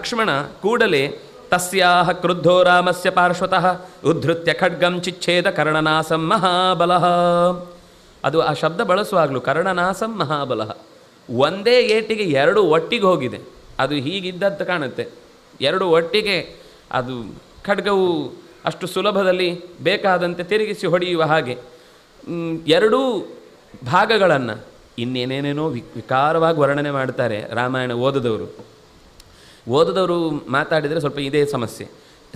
ಲಕ್ಷ್ಮಣ ಕೂಡಲೇ ತಸ್ಯಾಹ ಕ್ರುದ್ಧೋ ರಾಮಸ್ಯ ಪಾರ್ಶ್ವತಃ ಉದ್ಧೃತ್ಯ ಖಡ್ಗಂ ಚಿಚ್ಛೇದ ಕರ್ಣನಾಸಂ ಮಹಾಬಲಃ. ಅದು ಆ ಶಬ್ದ ಬಳಸುವಾಗಲೂ ಕರ್ಣನಾಸಂ ಮಹಾಬಲಃ, ಒಂದೇ ಏಟಿಗೆ ಎರಡು ಒಟ್ಟಿಗೆ ಹೋಗಿದೆ. ಅದು ಹೀಗಿದ್ದದ್ದು ಕಾಣುತ್ತೆ, ಎರಡು ಒಟ್ಟಿಗೆ. ಅದು ಖಡ್ಗವು ಅಷ್ಟು ಸುಲಭದಲ್ಲಿ ಬೇಕಾದಂತೆ ತಿರುಗಿಸಿ ಹೊಡೆಯುವ ಹಾಗೆ ಎರಡೂ ಭಾಗಗಳನ್ನು ಇನ್ನೇನೇನೇನೋ ವಿಕಾರವಾಗಿ ವರ್ಣನೆ ಮಾಡ್ತಾರೆ ರಾಮಾಯಣ ಓದದವರು ಮಾತಾಡಿದರೆ ಸ್ವಲ್ಪ ಇದೇ ಸಮಸ್ಯೆ.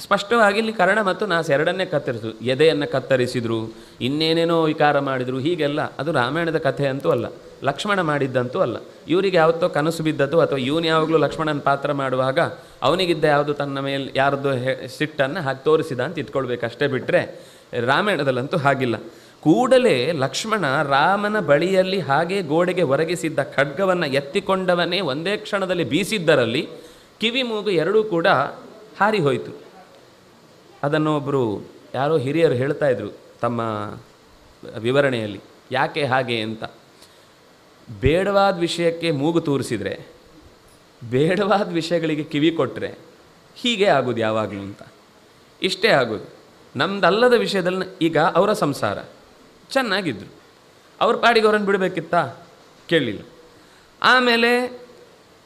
ಸ್ಪಷ್ಟವಾಗಿ ಇಲ್ಲಿ ಕರ್ಣ ಮತ್ತು ನಾಸ ಎರಡನ್ನೇ ಕತ್ತರಿಸಿದ್ರು, ಎದೆಯನ್ನು ಕತ್ತರಿಸಿದರು, ಇನ್ನೇನೇನೋ ವಿಕಾರ ಮಾಡಿದರು. ಹೀಗೆಲ್ಲ ಅದು ರಾಮಾಯಣದ ಕಥೆ ಅಂತೂ ಅಲ್ಲ, ಲಕ್ಷ್ಮಣ ಮಾಡಿದ್ದಂತೂ ಅಲ್ಲ. ಇವರಿಗೆ ಯಾವತ್ತೋ ಕನಸು ಬಿದ್ದದ್ದು, ಅಥವಾ ಇವನು ಯಾವಾಗಲೂ ಲಕ್ಷ್ಮಣನ ಪಾತ್ರ ಮಾಡುವಾಗ ಅವನಿಗಿದ್ದ ಯಾವುದು ತನ್ನ ಮೇಲೆ ಯಾರದ್ದು ಸಿಟ್ಟನ್ನು ಹಾಗೆ ತೋರಿಸಿದ ಅಂತ ಇಟ್ಕೊಳ್ಬೇಕಷ್ಟೇ, ಬಿಟ್ಟರೆ ರಾಮಾಯಣದಲ್ಲಂತೂ ಹಾಗಿಲ್ಲ. ಕೂಡಲೇ ಲಕ್ಷ್ಮಣ ರಾಮನ ಬಳಿಯಲ್ಲಿ ಹಾಗೆ ಗೋಡೆಗೆ ಒರಗಿಸಿದ್ದ ಖಡ್ಗವನ್ನು ಎತ್ತಿಕೊಂಡವನೇ ಒಂದೇ ಕ್ಷಣದಲ್ಲಿ ಬೀಸಿದ್ದರಲ್ಲಿ ಕಿವಿ ಮೂಗು ಎರಡೂ ಕೂಡ ಹಾರಿ ಹೋಯಿತು. ಅದನ್ನು ಒಬ್ಬರು ಯಾರೋ ಹಿರಿಯರು ಹೇಳ್ತಾ ಇದ್ರು ತಮ್ಮ ವಿವರಣೆಯಲ್ಲಿ, ಯಾಕೆ ಹಾಗೆ ಅಂತ. ಬೇಡವಾದ ವಿಷಯಕ್ಕೆ ಮೂಗು ತೂರಿಸಿದರೆ, ಬೇಡವಾದ ವಿಷಯಗಳಿಗೆ ಕಿವಿ ಕೊಟ್ಟರೆ ಹೀಗೆ ಆಗೋದು ಯಾವಾಗಲೂ ಅಂತ. ಇಷ್ಟೇ ಆಗೋದು. ನಮ್ಮದಲ್ಲದ ವಿಷಯದಲ್ಲಿ ಈಗ ಅವರ ಸಂಸಾರ ಚೆನ್ನಾಗಿದ್ದರು, ಅವ್ರ ಪಾಡಿಗೆ ಅವರನ್ನು ಬಿಡಬೇಕಿತ್ತಾ? ಕೇಳಲಿಲ್ಲ. ಆಮೇಲೆ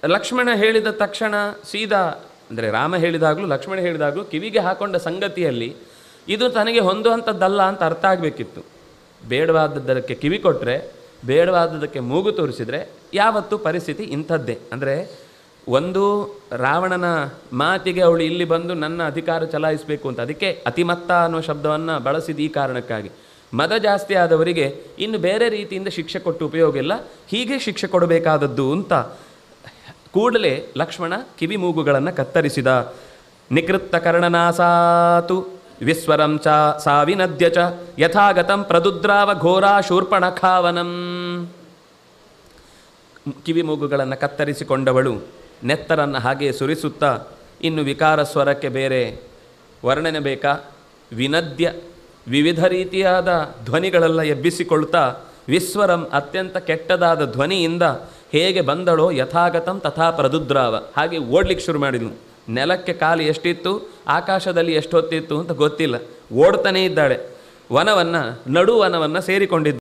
ಲಕ್ಷ್ಮಣ ಹೇಳಿದ ತಕ್ಷಣ ಸೀದಾ, ಅಂದರೆ ರಾಮ ಹೇಳಿದಾಗಲೂ ಲಕ್ಷ್ಮಣ ಹೇಳಿದಾಗಲೂ ಕಿವಿಗೆ ಹಾಕೊಂಡ ಸಂಗತಿಯಲ್ಲಿ ಇದು ತನಗೆ ಹೊಂದುವಂಥದ್ದಲ್ಲ ಅಂತ ಅರ್ಥ ಆಗಬೇಕಿತ್ತು. ಬೇಡವಾದದ್ದಕ್ಕೆ ಕಿವಿ ಕೊಟ್ಟರೆ, ಬೇಡವಾದದ್ದಕ್ಕೆ ಮೂಗು ತೋರಿಸಿದರೆ ಯಾವತ್ತೂ ಪರಿಸ್ಥಿತಿ ಇಂಥದ್ದೇ. ಅಂದರೆ ಒಂದು ರಾವಣನ ಮಾತಿಗೆ ಅವಳು ಇಲ್ಲಿ ಬಂದು ನನ್ನ ಅಧಿಕಾರ ಚಲಾಯಿಸಬೇಕು ಅಂತ, ಅದಕ್ಕೆ ಅತಿಮತ್ತ ಅನ್ನೋ ಶಬ್ದವನ್ನು ಬಳಸಿದ ಈ ಕಾರಣಕ್ಕಾಗಿ. ಮದ ಜಾಸ್ತಿ ಆದವರಿಗೆ ಇನ್ನು ಬೇರೆ ರೀತಿಯಿಂದ ಶಿಕ್ಷೆ ಕೊಟ್ಟು ಉಪಯೋಗ ಇಲ್ಲ, ಹೀಗೆ ಶಿಕ್ಷೆ ಕೊಡಬೇಕಾದದ್ದು ಅಂತ ಕೂಡಲೇ ಲಕ್ಷ್ಮಣ ಕಿವಿ ಮೂಗುಗಳನ್ನು ಕತ್ತರಿಸಿದ. ನಿಕೃತ್ತ ಕರ್ಣನಾಸಾತು ವಿಸ್ವರಂ ಚ ಸಾವಿನದ್ಯ ಚ ಯಥಾಗತಂ ಪ್ರದುದ್ರಾವ ಘೋರಾ ಶೂರ್ಪಣಖಾವನಂ. ಕಿವಿ ಮೂಗುಗಳನ್ನು ಕತ್ತರಿಸಿಕೊಂಡವಳು ನೆತ್ತರನ್ನು ಹಾಗೆ ಸುರಿಸುತ್ತಾ, ಇನ್ನು ವಿಕಾರ ಸ್ವರಕ್ಕೆ ಬೇರೆ ವರ್ಣನೆ ಬೇಕಾ? ವಿನದ್ಯ, ವಿವಿಧ ರೀತಿಯಾದ ಧ್ವನಿಗಳೆಲ್ಲ ಎಬ್ಬಿಸಿಕೊಳ್ತಾ, ವಿಸ್ವರಂ ಅತ್ಯಂತ ಕೆಟ್ಟದಾದ ಧ್ವನಿಯಿಂದ ಹೇಗೆ ಬಂದಳೋ ಯಥಾಗತಂ ತಥಾ ಪ್ರದುದ್ರಾವ, ಹಾಗೆ ಓಡ್ಲಿಕ್ಕೆ ಶುರು ಮಾಡಿದ್ಲು. ನೆಲಕ್ಕೆ ಕಾಲು ಎಷ್ಟಿತ್ತು, ಆಕಾಶದಲ್ಲಿ ಎಷ್ಟೊತ್ತಿತ್ತು ಅಂತ ಗೊತ್ತಿಲ್ಲ, ಓಡ್ತಾನೇ ಇದ್ದಾಳೆ. ವನವನ್ನು, ನಡುವನವನ್ನು ಸೇರಿಕೊಂಡಿದ್ದ